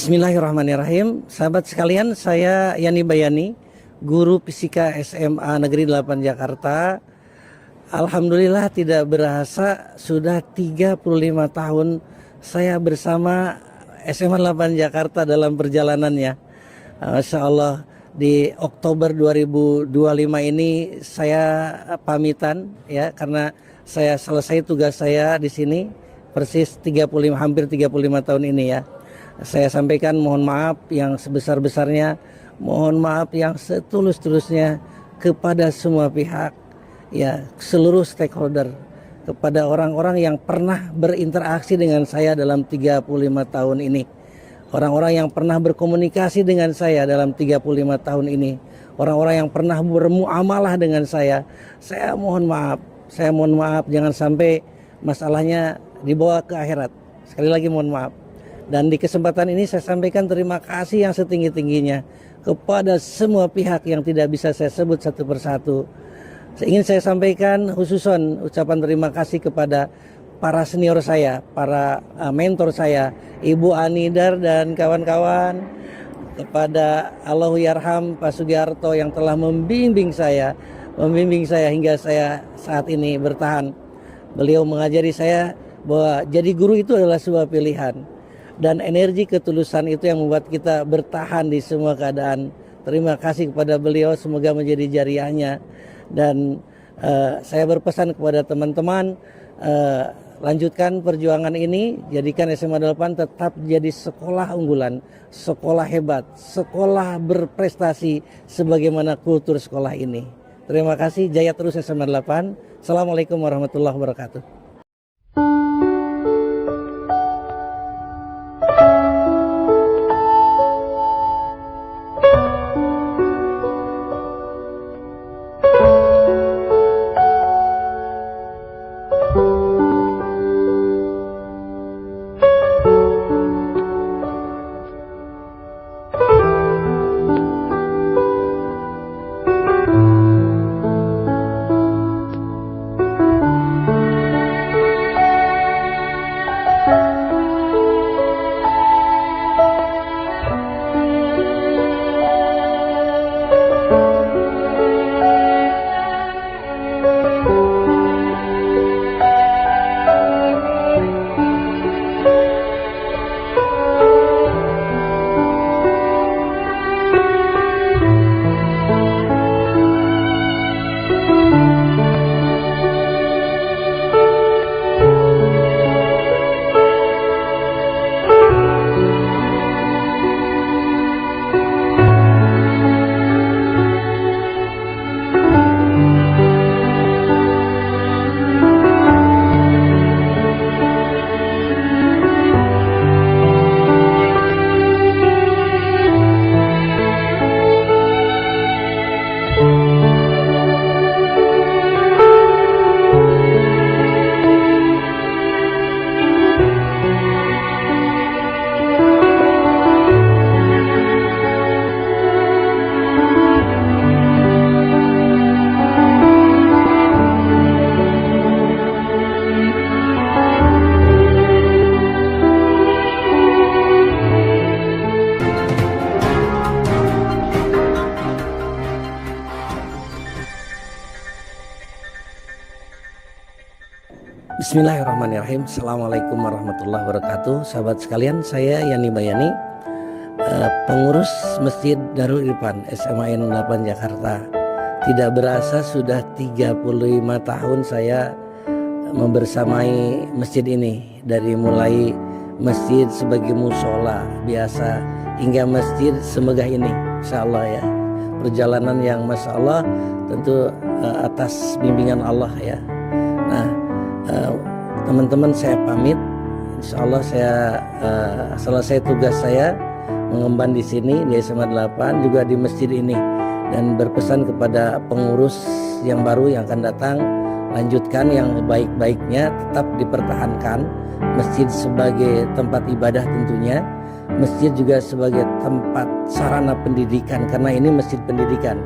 Bismillahirrahmanirrahim. Sahabat sekalian, saya Yani Bayani, guru fisika SMA Negeri 8 Jakarta. Alhamdulillah tidak berasa sudah 35 tahun saya bersama SMA 8 Jakarta dalam perjalanannya. Masya Allah, di Oktober 2025 ini saya pamitan ya, karena saya selesai tugas saya di sini persis hampir 35 tahun ini ya. Saya sampaikan mohon maaf yang sebesar-besarnya, mohon maaf yang setulus-tulusnya kepada semua pihak, ya, seluruh stakeholder, kepada orang-orang yang pernah berinteraksi dengan saya dalam 35 tahun ini, orang-orang yang pernah berkomunikasi dengan saya dalam 35 tahun ini, orang-orang yang pernah bermuamalah dengan saya mohon maaf, jangan sampai masalahnya dibawa ke akhirat. Sekali lagi mohon maaf. Dan di kesempatan ini saya sampaikan terima kasih yang setinggi-tingginya kepada semua pihak yang tidak bisa saya sebut satu persatu. Ingin saya sampaikan khususan ucapan terima kasih kepada para senior saya, para mentor saya, Ibu Anidar dan kawan-kawan, kepada Allahyarham Pak Sugiarto yang telah membimbing saya hingga saya saat ini bertahan. Beliau mengajari saya bahwa jadi guru itu adalah sebuah pilihan. Dan energi ketulusan itu yang membuat kita bertahan di semua keadaan. Terima kasih kepada beliau, semoga menjadi jariahnya. Dan saya berpesan kepada teman-teman, lanjutkan perjuangan ini, jadikan SMA 8 tetap jadi sekolah unggulan, sekolah hebat, sekolah berprestasi sebagaimana kultur sekolah ini. Terima kasih, jaya terus SMA 8. Assalamualaikum warahmatullahi wabarakatuh. Bismillahirrahmanirrahim. Assalamualaikum warahmatullahi wabarakatuh. Sahabat sekalian, saya Yani Bayani, pengurus Masjid Darul Irfan SMA 8 Jakarta. Tidak berasa sudah 35 tahun saya membersamai masjid ini, dari mulai masjid sebagai musola biasa hingga masjid semegah ini, insya Allah ya. Perjalanan yang masya Allah tentu atas bimbingan Allah ya. Nah, teman-teman, saya pamit. Insya Allah saya selesai tugas saya mengemban di sini di SMA 8, juga di masjid ini, dan berpesan kepada pengurus yang baru yang akan datang, lanjutkan yang baik-baiknya, tetap dipertahankan masjid sebagai tempat ibadah tentunya, masjid juga sebagai tempat sarana pendidikan karena ini masjid pendidikan,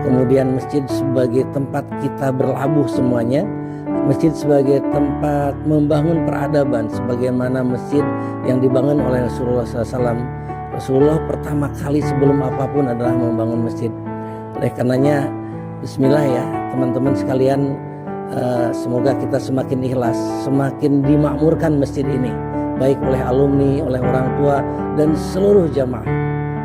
kemudian masjid sebagai tempat kita berlabuh semuanya, masjid sebagai tempat membangun peradaban sebagaimana masjid yang dibangun oleh Rasulullah SAW. Rasulullah pertama kali sebelum apapun adalah membangun masjid. Oleh karenanya bismillah ya teman-teman sekalian, semoga kita semakin ikhlas, semakin dimakmurkan masjid ini baik oleh alumni, oleh orang tua dan seluruh jamaah.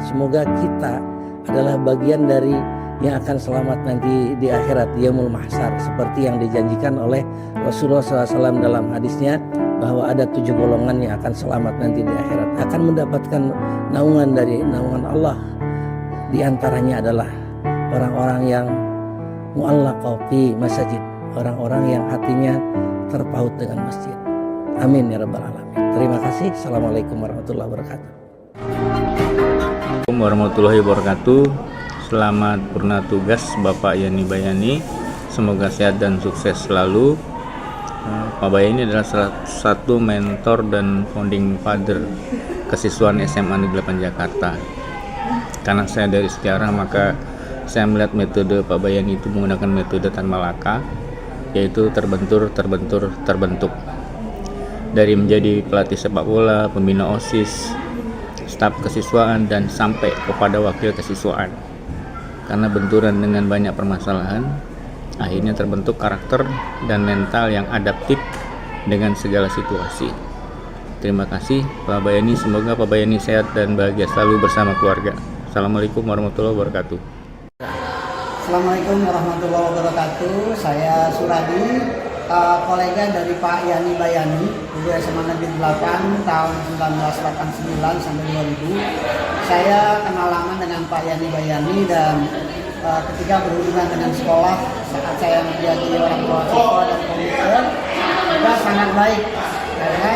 Semoga kita adalah bagian dari yang akan selamat nanti di akhirat, yaumul mahsyar, seperti yang dijanjikan oleh Rasulullah SAW dalam hadisnya bahwa ada 7 golongan yang akan selamat nanti di akhirat, akan mendapatkan naungan dari naungan Allah. Di antaranya adalah orang-orang yang mu'allaqah fi masajid, orang-orang yang hatinya terpaut dengan masjid. Amin ya rabbal alamin. Terima kasih. Assalamualaikum warahmatullahi wabarakatuh. Assalamualaikum warahmatullahi wabarakatuh. Selamat purna tugas Bapak Yani Bayani. Semoga sehat dan sukses selalu. Pak Bayani adalah salah satu mentor dan founding father kesiswaan SMA Negeri 8 Jakarta. Karena saya dari sejarah, maka saya melihat metode Pak Bayani itu menggunakan metode Tan Malaka, yaitu terbentur. Dari menjadi pelatih sepak bola, pembina OSIS, staf kesiswaan, dan sampai kepada wakil kesiswaan. Karena benturan dengan banyak permasalahan, akhirnya terbentuk karakter dan mental yang adaptif dengan segala situasi. Terima kasih Pak Bayani, semoga Pak Bayani sehat dan bahagia selalu bersama keluarga. Assalamualaikum warahmatullahi wabarakatuh. Assalamualaikum warahmatullahi wabarakatuh. Saya Suradi, kolega dari Pak Yani Bayani, guru SMA Negeri 8 tahun 1989 sampai 2000. Saya kenal lama dengan Pak Yani Bayani dan ketika berhubungan dengan sekolah saat saya menjadi orang tua siswa dan komite juga sangat baik, karena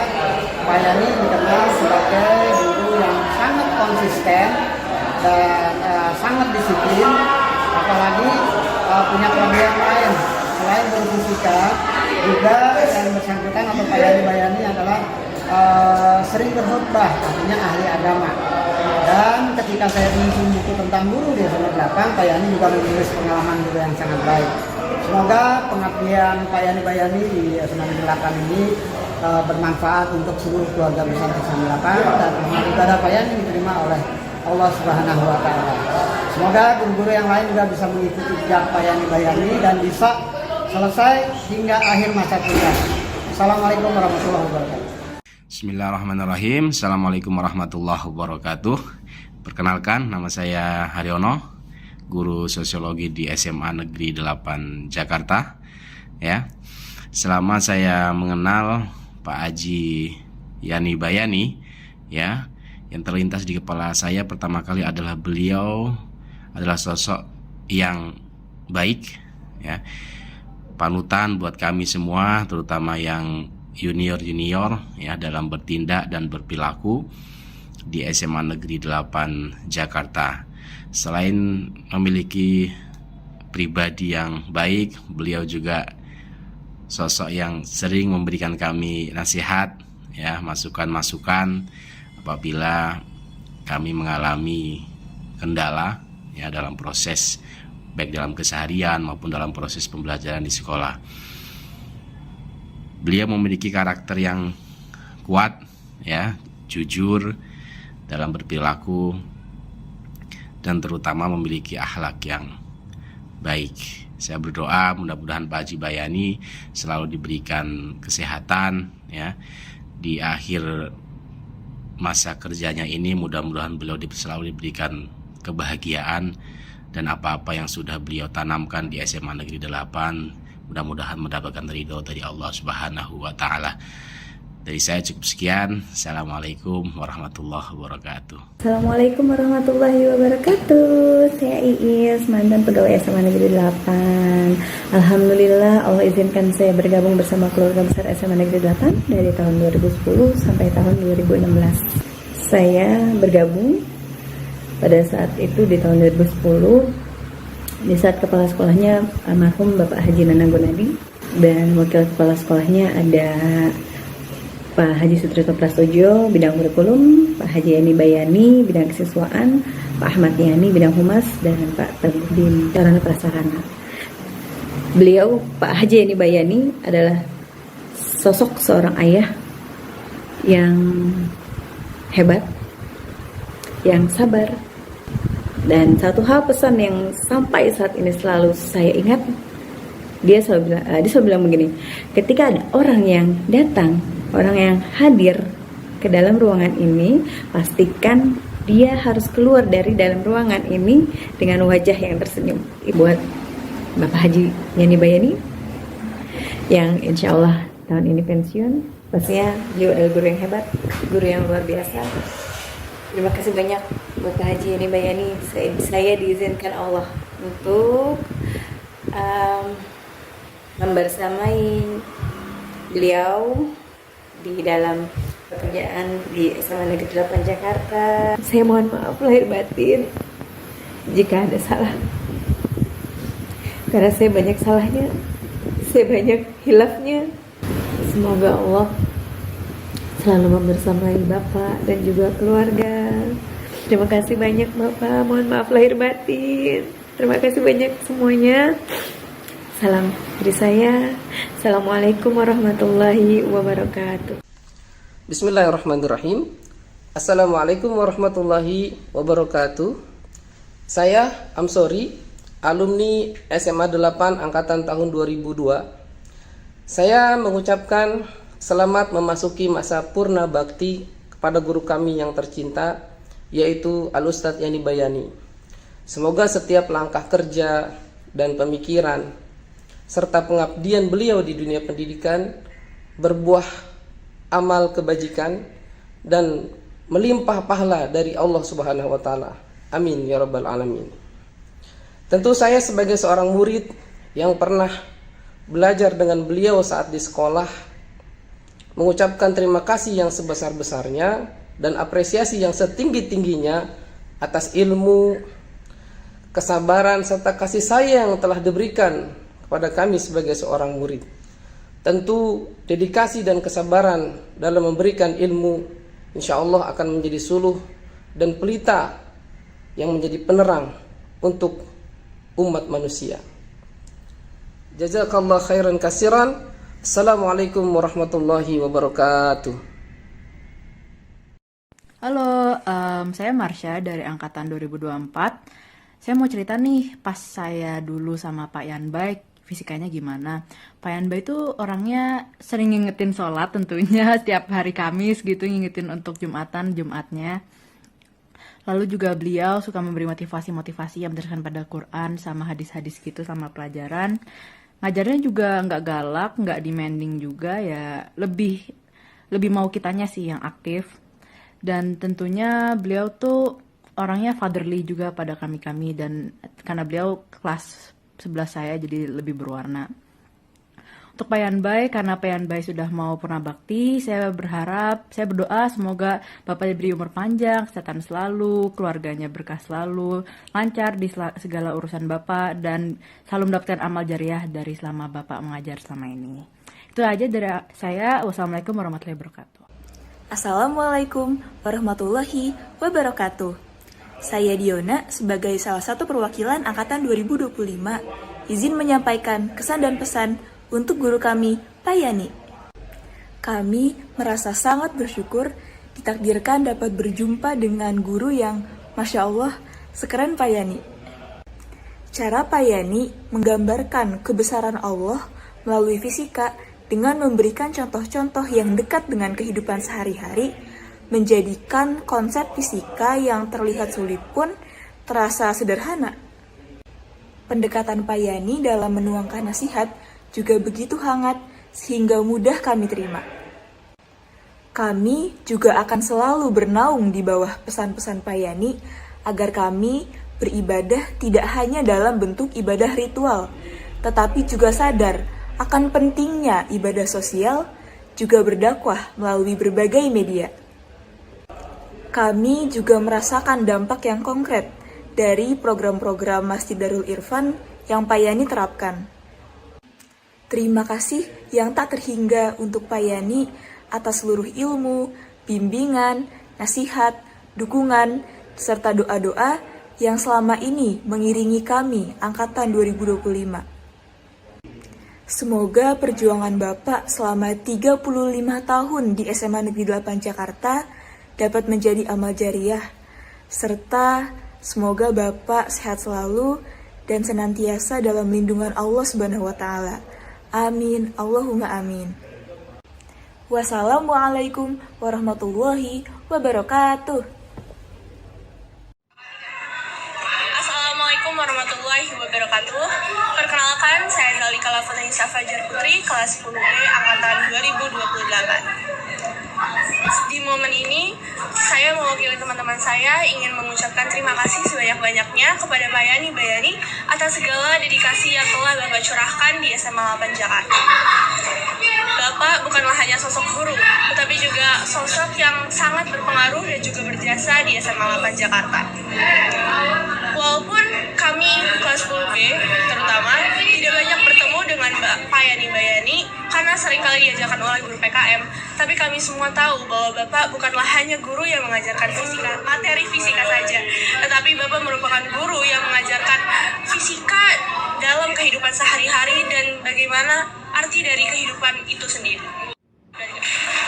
Pak Yani dikenal sebagai guru yang sangat konsisten dan sangat disiplin, apalagi punya kelebihan lain selain berfisika, juga yang bersangkutan atau Pak Yani Bayani adalah sering berkhutbah, artinya ahli agama. Dan ketika saya menyusun buku tentang guru di SMA 8, Pak Yani juga menulis pengalaman guru yang sangat baik. Semoga pengabdian Pak Yani Bayani di SMA 8 ini bermanfaat untuk seluruh keluarga besar SMA 8 dan amal ibadah Pak Yani diterima oleh Allah Subhanahu wa Ta'ala. Semoga guru-guru yang lain juga bisa mengikuti jejak Pak Yani Bayani dan bisa selesai hingga akhir masa kuliah. Assalamualaikum warahmatullahi wabarakatuh. Bismillahirrahmanirrahim. Assalamualaikum warahmatullahi wabarakatuh. Perkenalkan, nama saya Haryono, guru sosiologi di SMA Negeri 8 Jakarta. Ya, selama saya mengenal Pak Haji Yani Bayani, ya, yang terlintas di kepala saya pertama kali adalah beliau adalah sosok yang baik, ya, panutan buat kami semua, terutama yang junior ya, dalam bertindak dan berperilaku di SMA Negeri 8 Jakarta. Selain memiliki pribadi yang baik, beliau juga sosok yang sering memberikan kami nasihat, ya, masukan-masukan apabila kami mengalami kendala, ya, dalam proses baik dalam keseharian maupun dalam proses pembelajaran di sekolah. Beliau memiliki karakter yang kuat, ya, jujur dalam berperilaku, dan terutama memiliki akhlak yang baik. Saya berdoa mudah-mudahan Pak Haji Bayani selalu diberikan kesehatan, ya, di akhir masa kerjanya ini. Mudah-mudahan beliau selalu diberikan kebahagiaan, dan apa-apa yang sudah beliau tanamkan di SMA Negeri 8 mudah-mudahan mendapatkan ridho dari Allah Subhanahu wa Ta'ala. Dari saya cukup sekian. Assalamualaikum warahmatullahi wabarakatuh. Assalamualaikum warahmatullahi wabarakatuh. Saya Iis, mantan pegawai SMA Negeri 8. Alhamdulillah Allah izinkan saya bergabung bersama keluarga besar SMA Negeri 8 dari tahun 2010 sampai tahun 2016. Saya bergabung pada saat itu di tahun 2010, di saat kepala sekolahnya almarhum Bapak Haji Nanang Gunadi, dan wakil kepala sekolahnya ada Pak Haji Sutrisno Prastojo bidang kurikulum, Pak Haji Yani Bayani bidang kesiswaan, Pak Ahmad Yani bidang humas, dan Pak Tabudin sarana prasarana. Beliau, Pak Haji Yani Bayani, adalah sosok seorang ayah yang hebat, yang sabar. Dan satu hal pesan yang sampai saat ini selalu saya ingat, dia selalu bilang begini, ketika ada orang yang datang, orang yang hadir ke dalam ruangan ini, pastikan dia harus keluar dari dalam ruangan ini dengan wajah yang tersenyum. Buat Bapak Haji Yani Bayani yang insya Allah tahun ini pensiun, pastinya beliau adalah guru yang hebat, guru yang luar biasa. Terima kasih banyak Bapak Haji Yani Bayani. Saya diizinkan Allah untuk membersamai beliau di dalam pekerjaan di SMA Negeri 8 Jakarta. Saya mohon maaf lahir batin jika ada salah, karena saya banyak salahnya, saya banyak hilafnya. Semoga Allah selalu membersamai Bapak dan juga keluarga. Terima kasih banyak Bapak, mohon maaf lahir batin. Terima kasih banyak semuanya. Salam dari saya. Assalamualaikum warahmatullahi wabarakatuh. Bismillahirrahmanirrahim. Assalamualaikum warahmatullahi wabarakatuh. Saya Amsori, alumni SMA 8 angkatan tahun 2002. Saya mengucapkan selamat memasuki masa purna bakti kepada guru kami yang tercinta, yaitu Al-Ustadz Yani Bayani. Semoga setiap langkah kerja dan pemikiran serta pengabdian beliau di dunia pendidikan berbuah amal kebajikan dan melimpah pahala dari Allah Subhanahu wa taala. Amin ya rabbal alamin. Tentu saya sebagai seorang murid yang pernah belajar dengan beliau saat di sekolah mengucapkan terima kasih yang sebesar-besarnya dan apresiasi yang setinggi-tingginya atas ilmu, kesabaran serta kasih sayang yang telah diberikan kepada kami sebagai seorang murid. Tentu dedikasi dan kesabaran dalam memberikan ilmu insya Allah akan menjadi suluh dan pelita yang menjadi penerang untuk umat manusia. Jazakallah khairan kasiran. Assalamualaikum warahmatullahi wabarakatuh. Halo, saya Marsha dari angkatan 2024. Saya mau cerita nih, pas saya dulu sama Pak Yanbay, fisikanya gimana. Pak Yanbay itu orangnya sering ngingetin sholat tentunya, setiap hari Kamis gitu, ngingetin untuk Jumatnya. Lalu juga beliau suka memberi motivasi-motivasi yang berdasarkan pada Quran sama hadis-hadis gitu sama pelajaran. Ngajarnya juga nggak galak, nggak demanding juga, ya lebih mau kitanya sih yang aktif. Dan tentunya beliau tuh orangnya fatherly juga pada kami-kami, dan karena beliau kelas 11 saya jadi lebih berwarna. Untuk Pak Yanbay, karena Pak Yanbay sudah mau purna bakti, saya berdoa semoga Bapak diberi umur panjang, kesehatan selalu, keluarganya berkah selalu, lancar di segala urusan Bapak, dan selalu mendapatkan amal jariah dari selama Bapak mengajar selama ini. Itu aja dari saya. Wassalamualaikum warahmatullahi wabarakatuh. Assalamualaikum warahmatullahi wabarakatuh. Saya Diona sebagai salah satu perwakilan angkatan 2025 izin menyampaikan kesan dan pesan untuk guru kami, Pak Yani. Kami merasa sangat bersyukur ditakdirkan dapat berjumpa dengan guru yang Masya Allah sekeren Pak Yani. Cara Pak Yani menggambarkan kebesaran Allah melalui fisika dengan memberikan contoh-contoh yang dekat dengan kehidupan sehari-hari, menjadikan konsep fisika yang terlihat sulit pun terasa sederhana. Pendekatan Pak Yani dalam menuangkan nasihat juga begitu hangat sehingga mudah kami terima. Kami juga akan selalu bernaung di bawah pesan-pesan Pak Yani agar kami beribadah tidak hanya dalam bentuk ibadah ritual, tetapi juga sadar akan pentingnya ibadah sosial, juga berdakwah melalui berbagai media. Kami juga merasakan dampak yang konkret dari program-program Masjid Darul Irfan yang Pak Yani terapkan. Terima kasih yang tak terhingga untuk Pak Yani atas seluruh ilmu, bimbingan, nasihat, dukungan, serta doa-doa yang selama ini mengiringi kami angkatan 2025. Semoga perjuangan Bapak selama 35 tahun di SMA Negeri 8 Jakarta dapat menjadi amal jariah, serta semoga Bapak sehat selalu dan senantiasa dalam lindungan Allah Subhanahu wa Ta'ala. Amin, Allahumma amin. Wassalamualaikum warahmatullahi wabarakatuh. Assalamualaikum warahmatullahi wabarakatuh. Perkenalkan, saya Zalika Lafatanisa Fajar Putri, kelas 10B, angkatan 2028. Di momen ini, saya mewakili teman-teman saya ingin mengucapkan terima kasih sebanyak-banyaknya kepada Pak Yani Bayani atas segala dedikasi yang telah Bapak curahkan di SMA 8 Jakarta. Bapak bukanlah hanya sosok guru, tetapi juga sosok yang sangat berpengaruh dan juga berjasa di SMA 8 Jakarta. Walaupun kami kelas 10B terutama tidak banyak bertemu dengan Pak Yani Bayani karena seringkali diajarkan oleh guru PKM, tapi kami semua tahu bahwa Bapak bukanlah hanya guru yang mengajarkan fisika, materi fisika saja, tetapi Bapak merupakan guru yang mengajarkan fisika dalam kehidupan sehari-hari dan bagaimana arti dari kehidupan itu sendiri.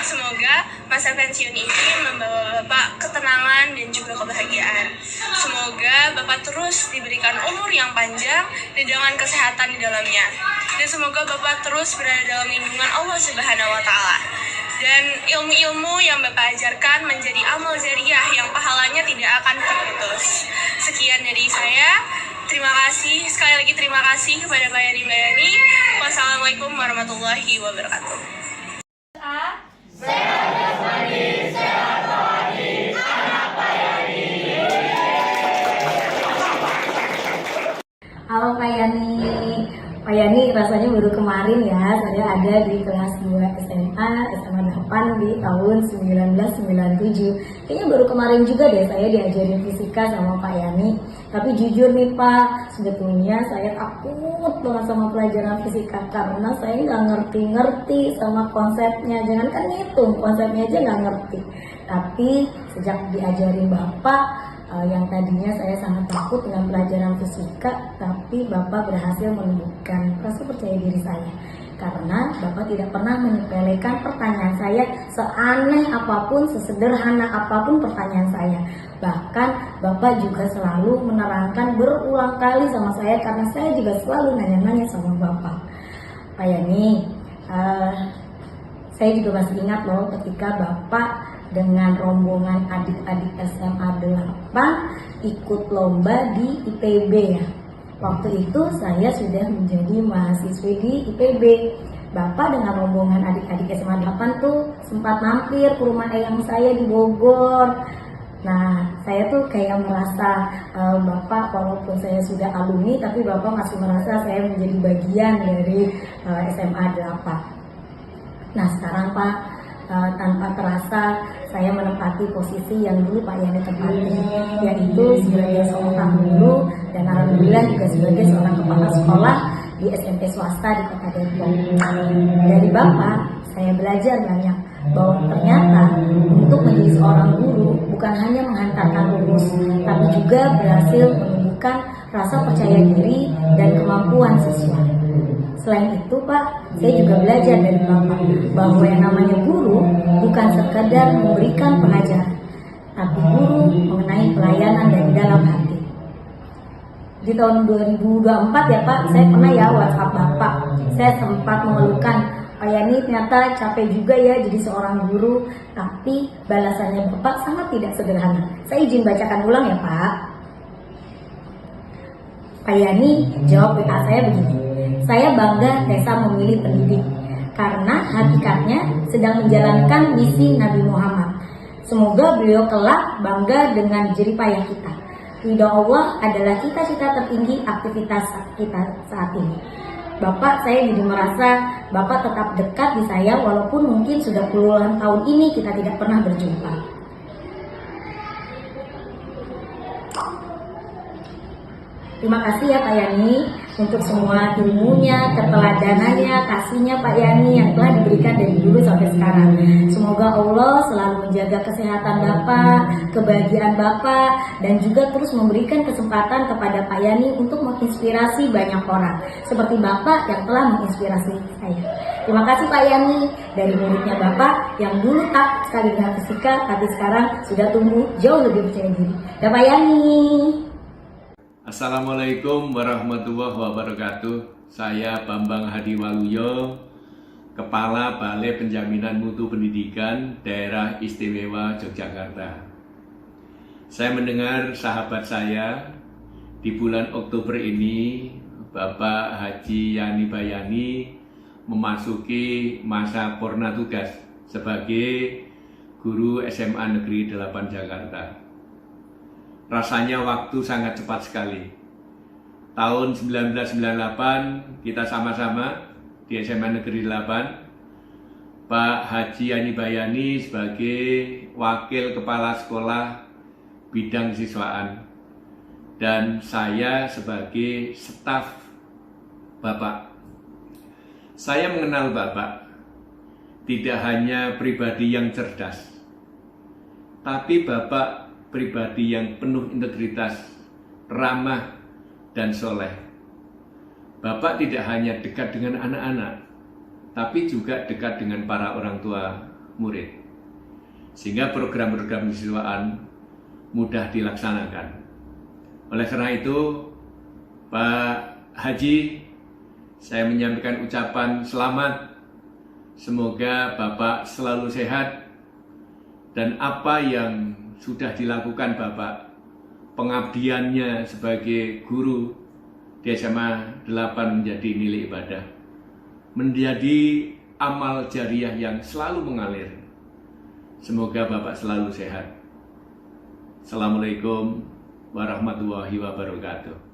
Semoga masa pensiun ini membawa Bapak ketenangan dan juga kebahagiaan. Semoga Bapak terus diberikan umur yang panjang dan dengan kesehatan di dalamnya. Dan semoga Bapak terus berada dalam lindungan Allah Subhanahu wa Ta'ala. Dan ilmu-ilmu yang Bapak ajarkan menjadi amal jariah yang pahalanya tidak akan terputus. Sekian dari saya. Terima kasih, sekali lagi terima kasih kepada Pak Yani Bayani. Wassalamualaikum warahmatullahi wabarakatuh. Halo Pak Yani rasanya baru kemarin ya, saya ada di kelas 2 SMA 8 di tahun 1997. Kayaknya baru kemarin juga deh saya diajarin fisika sama Pak Yani. Tapi jujur nih Pak, sebetulnya saya takut banget sama pelajaran fisika karena saya nggak ngerti-ngerti sama konsepnya. Jangankan ngitung, konsepnya aja nggak ngerti. Tapi sejak diajarin Bapak, yang tadinya saya sangat takut dengan pelajaran fisika, tapi Bapak berhasil menumbuhkan rasa percaya diri saya. Karena Bapak tidak pernah menyepelekan pertanyaan saya, seaneh apapun, sesederhana apapun pertanyaan saya. Bahkan Bapak juga selalu menerangkan berulang kali sama saya, karena saya juga selalu nanya-nanya sama Bapak. Pak Yani, saya juga masih ingat loh ketika Bapak dengan rombongan adik-adik SMA 8 ikut lomba di IPB ya. Waktu itu saya sudah menjadi mahasiswi di IPB. Bapak dengan rombongan adik-adik SMA 8 tuh sempat mampir ke rumah eyang saya di Bogor. Nah, saya tuh kayak merasa Bapak walaupun saya sudah alumni, tapi Bapak masih merasa saya menjadi bagian dari SMA 8. Nah, sekarang Pak, tanpa terasa saya menempati posisi yang dulu Pak Yani tempati, yaitu sebagai seorang guru dan alhamdulillah juga sebagai seorang kepala sekolah di SMP swasta di Kota Depok. Dari Bapak saya belajar banyak bahwa ternyata untuk menjadi seorang guru bukan hanya menghantarkan rumus, tapi juga berhasil menumbuhkan rasa percaya diri dan kemampuan siswa. Selain itu Pak, saya juga belajar dari Bapak bahwa yang namanya guru bukan sekedar memberikan pengajaran, tapi guru mengenai pelayanan dari dalam hati. Di tahun 2024 ya Pak, saya pernah ya WhatsApp Bapak. Saya sempat mengeluhkan, Pak Yani ternyata capek juga ya jadi seorang guru, tapi balasannya Bapak sangat tidak sederhana. Saya izin bacakan ulang ya Pak. Pak Yani jawab WA saya begini. Saya bangga Tessa memilih pendidik karena hakikatnya sedang menjalankan misi Nabi Muhammad. Semoga beliau kelak bangga dengan jerih payah kita. Ridha Allah adalah cita-cita tertinggi aktivitas kita saat ini. Bapak, saya jadi merasa Bapak tetap dekat di saya walaupun mungkin sudah puluhan tahun ini kita tidak pernah berjumpa. Terima kasih ya Pak Yani untuk semua ilmunya, keteladanannya, kasihnya Pak Yani yang telah diberikan dari dulu sampai sekarang. Semoga Allah selalu menjaga kesehatan Bapak, kebahagiaan Bapak, dan juga terus memberikan kesempatan kepada Pak Yani untuk menginspirasi banyak orang seperti Bapak yang telah menginspirasi saya. Terima kasih Pak Yani, dari muridnya Bapak yang dulu tak sekali dengan fisika, tapi sekarang sudah tumbuh jauh lebih percaya diri. Dan Pak Yani. Assalamualaikum warahmatullahi wabarakatuh. Saya Bambang Hadi Waluyo, Kepala Balai Penjaminan Mutu Pendidikan Daerah Istimewa Yogyakarta. Saya mendengar sahabat saya di bulan Oktober ini, Bapak Haji Yani Bayani memasuki masa purna tugas sebagai guru SMA Negeri 8 Jakarta. Rasanya waktu sangat cepat sekali. Tahun 1998 kita sama-sama di SMA Negeri 8. Pak Haji Yani Bayani sebagai Wakil Kepala Sekolah Bidang Siswaan dan saya sebagai staf Bapak. Saya mengenal Bapak tidak hanya pribadi yang cerdas, tapi Bapak pribadi yang penuh integritas, ramah, dan soleh. Bapak tidak hanya dekat dengan anak-anak, tapi juga dekat dengan para orang tua murid. Sehingga program-program kesiswaan mudah dilaksanakan. Oleh karena itu, Pak Haji, saya menyampaikan ucapan selamat. Semoga Bapak selalu sehat dan apa yang sudah dilakukan Bapak, pengabdiannya sebagai guru di SMA 8 menjadi nilai ibadah, menjadi amal jariah yang selalu mengalir. Semoga Bapak selalu sehat. Assalamualaikum warahmatullahi wabarakatuh.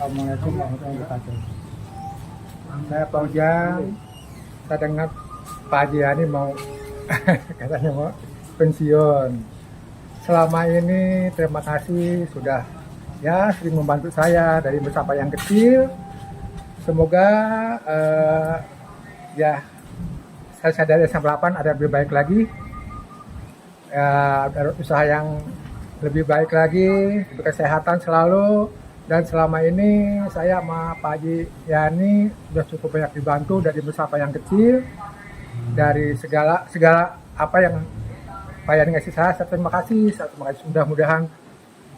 Assalamualaikum warahmatullahi wabarakatuh. Saya Pak Ujang. Saya dengar Pak Haji Yani mau katanya mau pensiun. Selama ini terima kasih sudah sering membantu saya dari besar sampai yang kecil. Semoga saya dari SMA 8 ada lebih baik lagi. Ada usaha yang lebih baik lagi, kesehatan selalu. Dan selama ini saya sama Pak Haji Yani sudah cukup banyak dibantu dari besar sampai yang kecil, dari segala apa yang Pak Yani ngasih saya terima kasih. Mudah-mudahan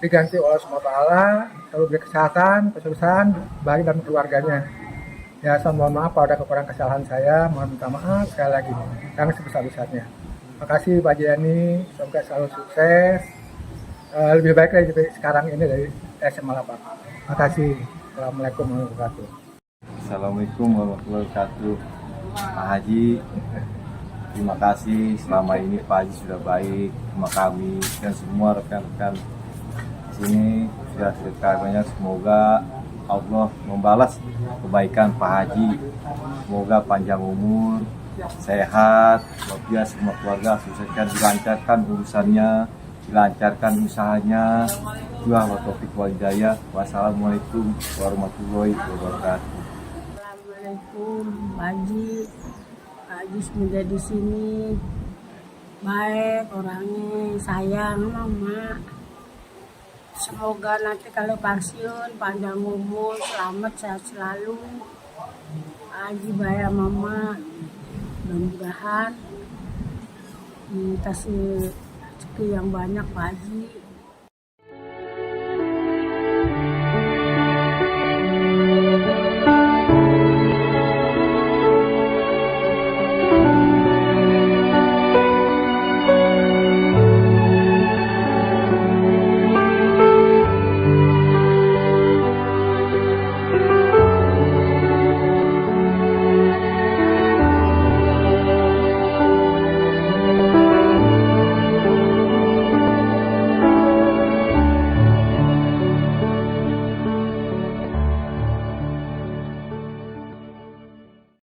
diganti oleh SWT, selalu beri kesehatan, kesuksesan bagi dan keluarganya. Ya, saya mohon maaf kalau ada kekurangan kesalahan saya, mohon minta maaf sekali lagi yang sebesar-besarnya. Terima kasih Pak Haji Yani, semoga selalu sukses. Lebih baik lagi sekarang ini dari SMA 8. Terima kasih. Assalamualaikum warahmatullahi wabarakatuh. Assalamualaikum warahmatullahi wabarakatuh. Pak Haji, terima kasih selama ini Pak Haji sudah baik sama kami dan semua rekan-rekan di sini sudah sedekah banyak. Semoga Allah membalas kebaikan Pak Haji. Semoga panjang umur, sehat, bahagia semua keluarga, sukseskan, dilancarkan urusannya, dilancarkan usahanya. Wa taufiq wal hidayah. Wassalamualaikum warahmatullahi wabarakatuh. Assalamualaikum Pak Haji. Pak Haji semoga di sini baik orangnya, sayang mama. Semoga nanti kalau pensiun panjang umur, selamat, sehat selalu. Pak Haji bayar mama. Mudah-mudahan dikasih rezeki yang banyak Pak Haji.